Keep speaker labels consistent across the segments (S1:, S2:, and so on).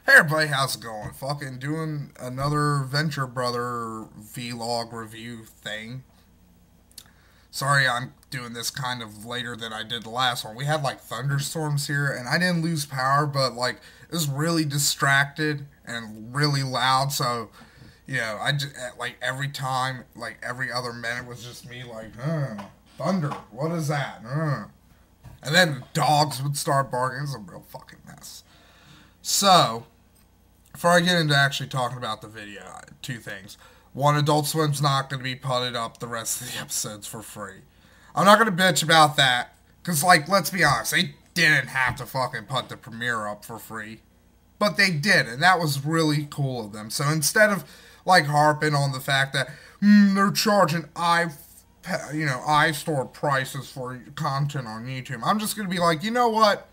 S1: Hey everybody, how's it going? Fucking doing another Venture Brother vlog review thing. Sorry I'm doing this kind of later than I did the last one. We had like thunderstorms here and I didn't lose power, but like it was really distracted and really loud, so I just like every time, like every other minute was just me like, thunder, what is that? And then dogs would start barking. It was a real fucking mess. So, before I get into actually talking about the video, two things. One, Adult Swim's not going to be putting up the rest of the episodes for free. I'm not going to bitch about that, because, like, let's be honest, they didn't have to fucking put the premiere up for free. But they did, and that was really cool of them. So instead of, like, harping on the fact that, they're charging iStore prices for content on YouTube, I'm just going to be like, you know what?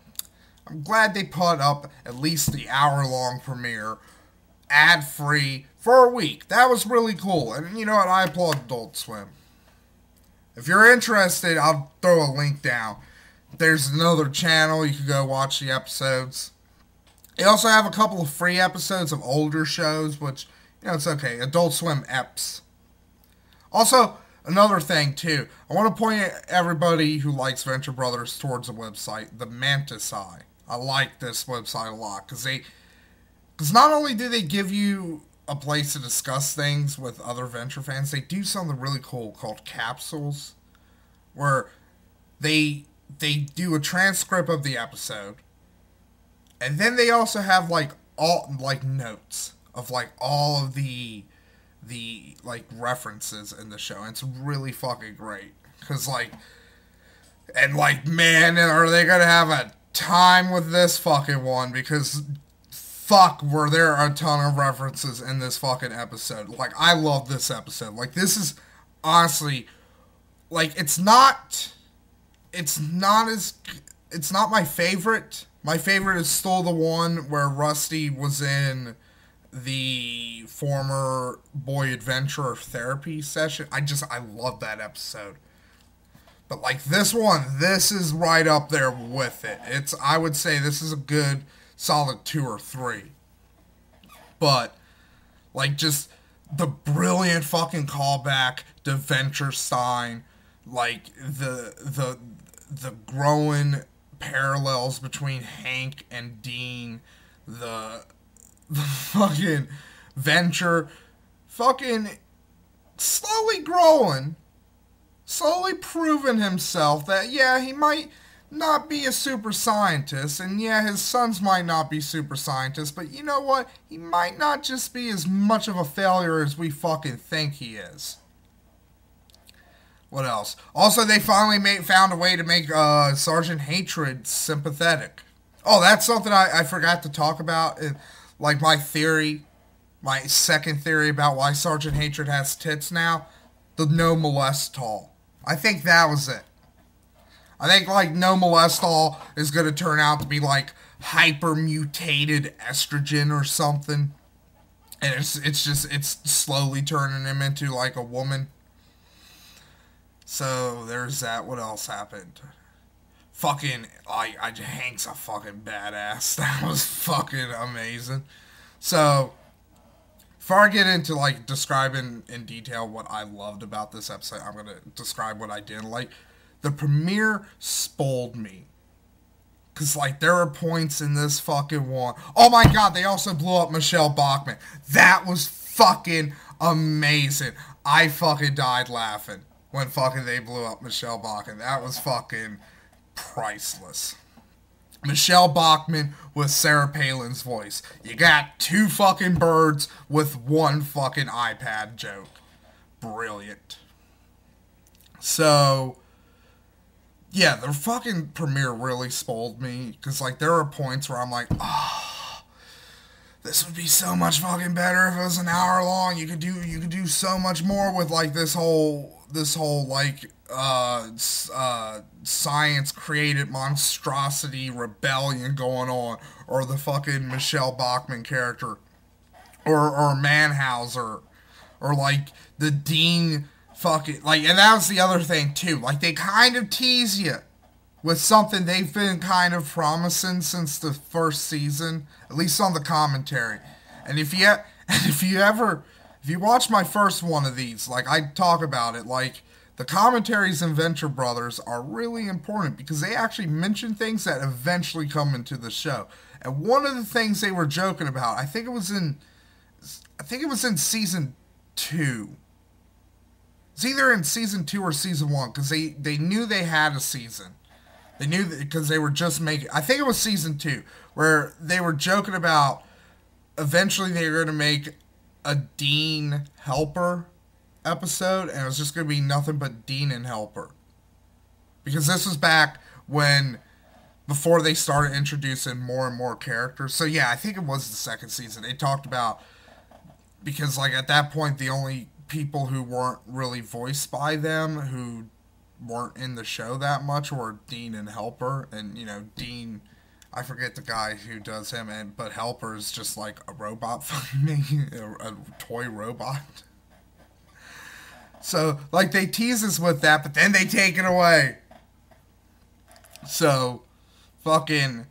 S1: I'm glad they put up at least the hour-long premiere ad-free for a week. That was really cool. And you know what? I applaud Adult Swim. If you're interested, I'll throw a link down. There's another channel. You can go watch the episodes. They also have a couple of free episodes of older shows, which, it's okay. Adult Swim eps. Also, another thing, too. I want to point everybody who likes Venture Brothers towards the website, the Mantis Eye. I like this website a lot because not only do they give you a place to discuss things with other Venture fans, they do something really cool called capsules, where they do a transcript of the episode, and then they also have like all like notes of like all of the like references in the show. And it's really fucking great because man, are they gonna have a time with this fucking one, because fuck were there a ton of references in this fucking episode. Like, I love this episode. Like, this is honestly, like, it's not my favorite. My favorite is still the one where Rusty was in the former boy adventurer therapy session. I love that episode. But like this one, this is right up there with it. I would say this is a good solid 2 or 3. But like just the brilliant fucking callback to Venture Stein, like the growing parallels between Hank and Dean, the fucking Venture fucking slowly proving himself that, yeah, he might not be a super scientist, and yeah, his sons might not be super scientists, but you know what? He might not just be as much of a failure as we fucking think he is. What else? Also, they finally found a way to make Sergeant Hatred sympathetic. Oh, that's something I forgot to talk about. Like my second theory about why Sergeant Hatred has tits now, the no molestol. I think that was it. I think like no molestol is gonna turn out to be like hyper mutated estrogen or something, and it's slowly turning him into like a woman. So there's that. What else happened? Fucking Hank's a fucking badass. That was fucking amazing. So before I get into like describing in detail what I loved about this episode, I'm gonna describe what I didn't like. The premiere spoiled me. Cause like there were points in this fucking one. Oh my god, they also blew up Michelle Bachmann. That was fucking amazing. I fucking died laughing when fucking they blew up Michelle Bachmann. That was fucking priceless. Michelle Bachmann with Sarah Palin's voice. You got 2 fucking birds with 1 fucking iPad joke. Brilliant. So, yeah, the fucking premiere really spoiled me. Because, like, there were points where I'm like, oh, this would be so much fucking better if it was an hour long. You could do so much more with, like, this whole like science created monstrosity rebellion going on, or the fucking Michelle Bachmann character, or Manhauser, or like the Dean fucking like. And that was the other thing too. Like they kind of tease you with something they've been kind of promising since the first season, at least on the commentary. And if you watch my first one of these, like I talk about it, like the commentaries in Venture Brothers are really important because they actually mention things that eventually come into the show. And one of the things they were joking about, I think it was in season 2. It's either in season 2 or season 1 because they knew they had a season. They knew because they were just making. I think it was season 2 where they were joking about eventually they were going to make a Dean Helper episode, and it was just going to be nothing but Dean and Helper. Because this was back before they started introducing more and more characters. So yeah, I think it was the second season. They talked about, because like at that point the only people who weren't really voiced by them, who weren't in the show that much, were Dean and Helper. And Dean, I forget the guy who does him, but Helper is just like a robot fucking a toy robot. So like they tease us with that, but then they take it away. So fucking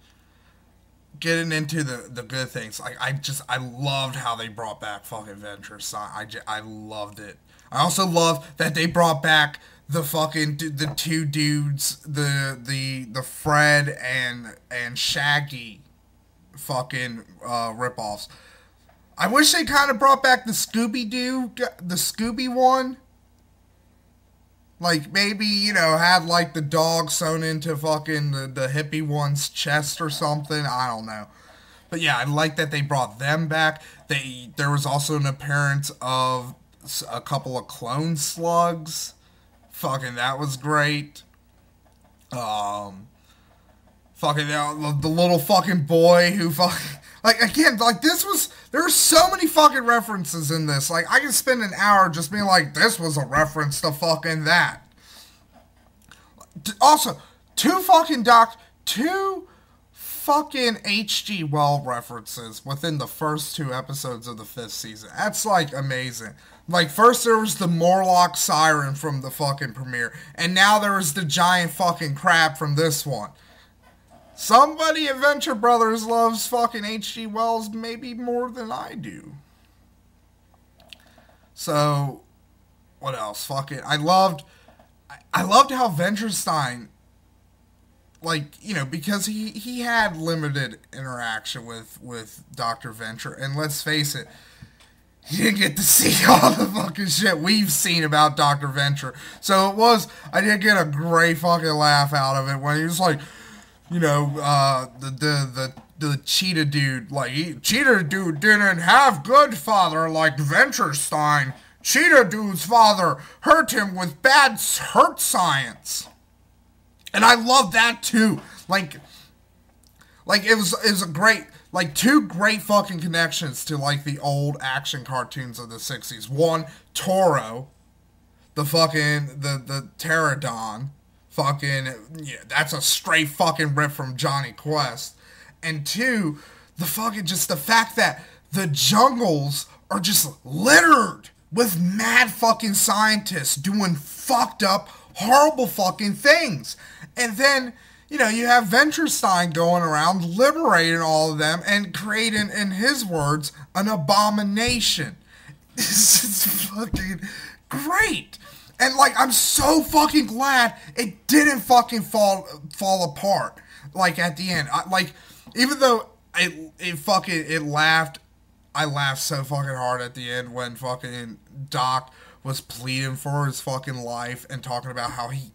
S1: getting into the good things. Like I loved how they brought back fucking Venture Sign. I loved it. I also loved that they brought back the two dudes, the Fred and Shaggy fucking ripoffs. I wish they kind of brought back the Scooby one. Like, maybe, had, like, the dog sewn into fucking the hippie one's chest or something. I don't know. But, yeah, I like that they brought them back. There was also an appearance of a couple of clone slugs. Fucking, that was great. Fucking, the little fucking boy who fucking... Like, again, like, there are so many fucking references in this. Like, I can spend an hour just being like, this was a reference to fucking that. Also, two fucking H.G. Well references within the first 2 episodes of the 5th season. That's, like, amazing. Like, first there was the Morlock siren from the fucking premiere, and now there was the giant fucking crab from this one. Somebody at Venture Brothers loves fucking H.G. Wells maybe more than I do. So, what else? Fucking, I loved how Venture Stein, like, because he had limited interaction with Dr. Venture, and let's face it, he didn't get to see all the fucking shit we've seen about Dr. Venture. So I did get a great fucking laugh out of it when he was like, the cheetah dude, like, cheetah dude didn't have good father like Venture Stein. Cheetah dude's father hurt him with bad hurt science. And I love that too. Like it was a great, like, 2 great fucking connections to, like, the old action cartoons of the 60s. One, Toro, the fucking, the Pterodon. Fucking, yeah, that's a straight fucking rip from Johnny Quest. And 2, the fact that the jungles are just littered with mad fucking scientists doing fucked up, horrible fucking things. And then, you have Venture Stein going around liberating all of them and creating, in his words, an abomination. This is fucking great. And, like, I'm so fucking glad it didn't fucking fall apart, like, at the end. Even though I laughed so fucking hard at the end when fucking Doc was pleading for his fucking life and talking about how he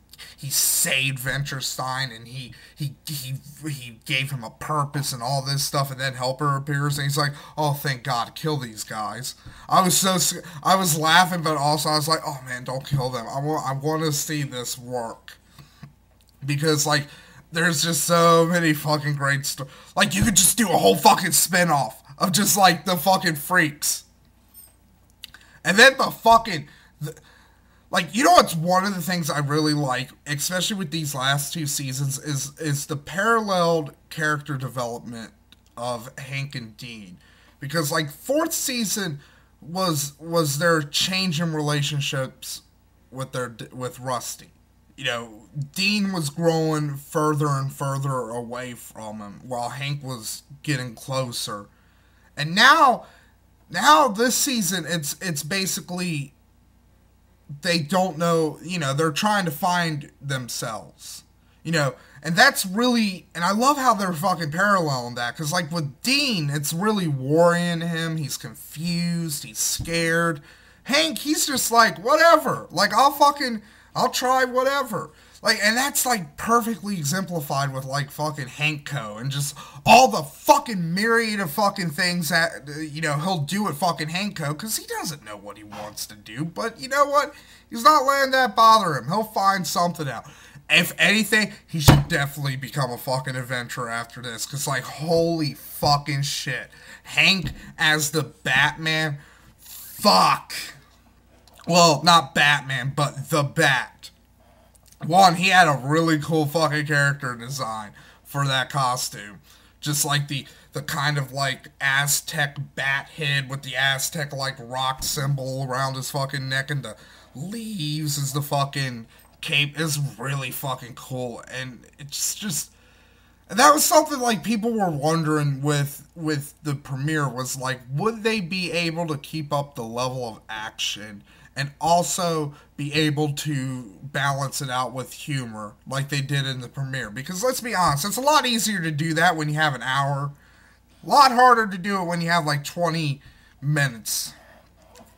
S1: saved Venture Stein and he gave him a purpose and all this stuff, and then Helper appears and he's like, oh, thank God, kill these guys. I was laughing, but also I was like, oh man, don't kill them. I want to see this work. Because, like, there's just so many fucking great stories. Like, you could just do a whole fucking spin-off of just, like, the fucking freaks. And then like, what's one of the things I really like, especially with these last 2 seasons, is the paralleled character development of Hank and Dean. Because, like, 4th season was their change in relationships with Rusty. Dean was growing further and further away from him while Hank was getting closer. And now this season it's basically they don't know, they're trying to find themselves. And that's really, and I love how they're fucking paralleling that, because, like, with Dean, it's really worrying him. He's confused. He's scared. Hank, he's just like, whatever. Like, I'll try whatever. Like, and that's, like, perfectly exemplified with, like, fucking Hanko and just all the fucking myriad of fucking things that, he'll do at fucking Hanko, because he doesn't know what he wants to do. But you know what? He's not letting that bother him. He'll find something out. If anything, he should definitely become a fucking adventurer after this. Because, like, holy fucking shit. Hank as the Batman? Fuck. Well, not Batman, but the Bat. One, he had a really cool fucking character design for that costume. Just like the kind of, like, Aztec bat head with the Aztec, like, rock symbol around his fucking neck, and the leaves is the fucking cape is really fucking cool. And it's just, that was something, like, people were wondering with the premiere, was like, would they be able to keep up the level of action and also be able to balance it out with humor like they did in the premiere? Because let's be honest, it's a lot easier to do that when you have an hour. A lot harder to do it when you have like 20 minutes.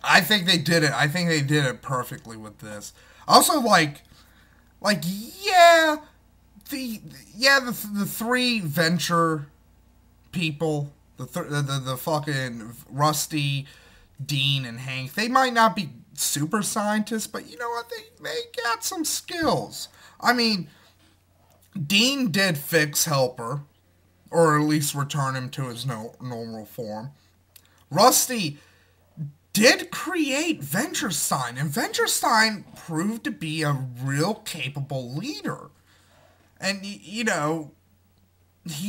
S1: I think they did it. I think they did it perfectly with this. Also, the three Venture people, the fucking Rusty, Dean, and Hank, they might not be super scientists, but you know what? They got some skills. I mean, Dean did fix Helper, or at least return him to his normal form. Rusty did create Venturstein, and Venturstein proved to be a real capable leader. And, he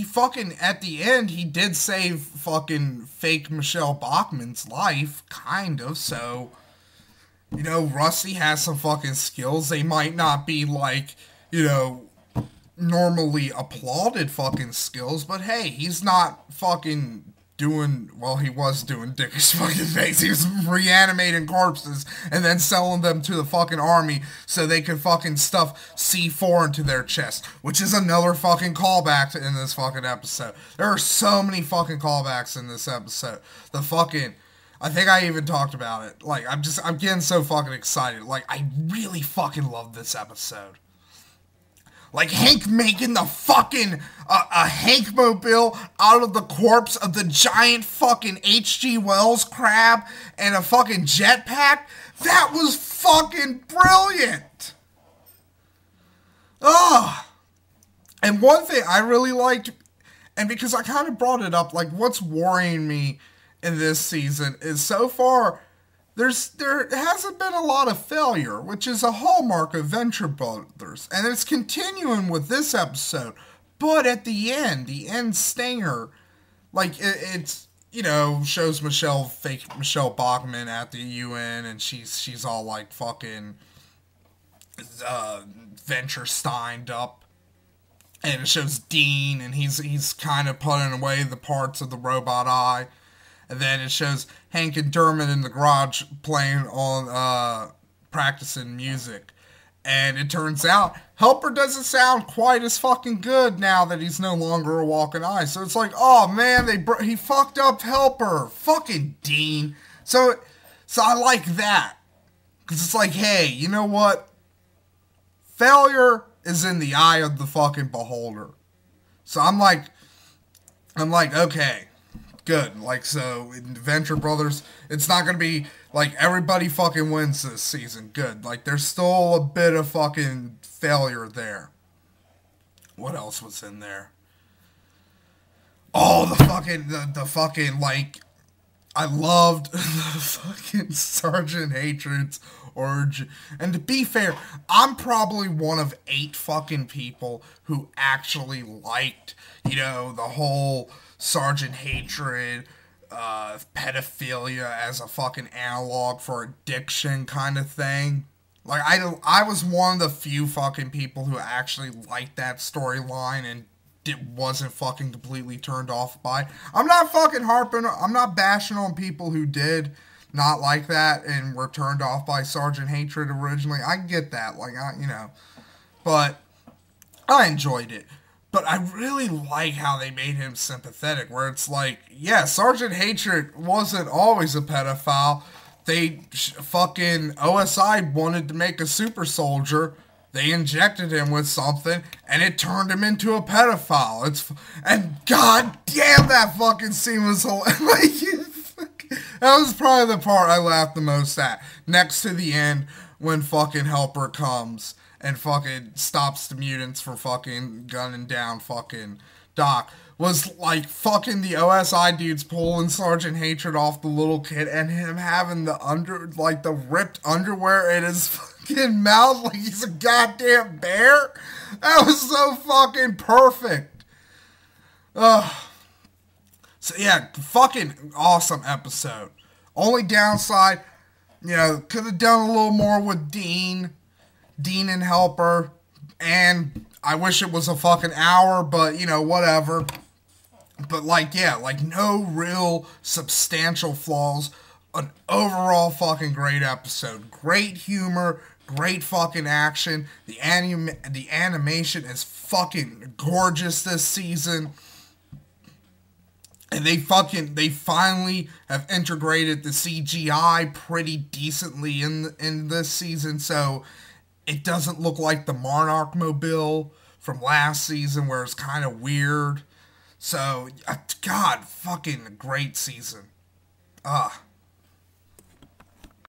S1: fucking, at the end, he did save fucking fake Michelle Bachmann's life, kind of, so, Rusty has some fucking skills. They might not be, like, normally applauded fucking skills, but hey, he's not fucking doing, well, he was doing dickish fucking things. He was reanimating corpses and then selling them to the fucking army so they could fucking stuff C4 into their chest, which is another fucking callback in this fucking episode. There are so many fucking callbacks in this episode. I think I even talked about it. Like, I'm getting so fucking excited. Like, I really fucking love this episode. Like, Hank making the fucking, a Hank-mobile out of the corpse of the giant fucking H.G. Wells crab and a fucking jetpack. That was fucking brilliant. Ugh. And one thing I really liked, and because I kind of brought it up, like, what's worrying me in this season is so far, there hasn't been a lot of failure, which is a hallmark of Venture Brothers. And it's continuing with this episode. But at the end stinger, like, it's, shows fake Michelle Bachmann at the UN, and she's all, like, fucking Venture-steined up. And it shows Dean, and he's kind of putting away the parts of the robot eye. And then it shows Hank and Dermot in the garage playing on, practicing music. And it turns out, Helper doesn't sound quite as fucking good now that he's no longer a walking eye. So it's like, oh man, he fucked up Helper. Fucking Dean. So I like that. Because it's like, hey, you know what? Failure is in the eye of the fucking beholder. So I'm like, okay. Good. Like, so in Venture Brothers, it's not gonna be like everybody fucking wins this season. Good. Like, there's still a bit of fucking failure there. What else was in there? Oh, the fucking, like, I loved the fucking Sergeant Hatred's origin. And to be fair, I'm probably one of 8 fucking people who actually liked, the whole Sergeant Hatred, pedophilia as a fucking analog for addiction kind of thing. Like, I was one of the few fucking people who actually liked that storyline and it wasn't fucking completely turned off by. I'm not fucking I'm not bashing on people who did not like that and were turned off by Sergeant Hatred originally. I get that, like, but I enjoyed it. But I really like how they made him sympathetic, where it's like, yeah, Sergeant Hatred wasn't always a pedophile. Fucking OSI wanted to make a super soldier. They injected him with something, and it turned him into a pedophile. And god damn, that fucking scene was hilarious. That was probably the part I laughed the most at. Next to the end, when fucking Helper comes and fucking stops the mutants from fucking gunning down fucking Doc, was like fucking the OSI dudes pulling Sergeant Hatred off the little kid and him having the ripped underwear in his fucking mouth like he's a goddamn bear. That was so fucking perfect. Ugh. So yeah, fucking awesome episode. Only downside, could have done a little more with Dean and Helper, and I wish it was a fucking hour, but whatever. But no real substantial flaws. An overall fucking great episode. Great humor, great fucking action. The animation is fucking gorgeous this season. And they finally have integrated the CGI pretty decently in this season, so it doesn't look like the Monarch mobile from last season where it's kind of weird. So, God, fucking great season.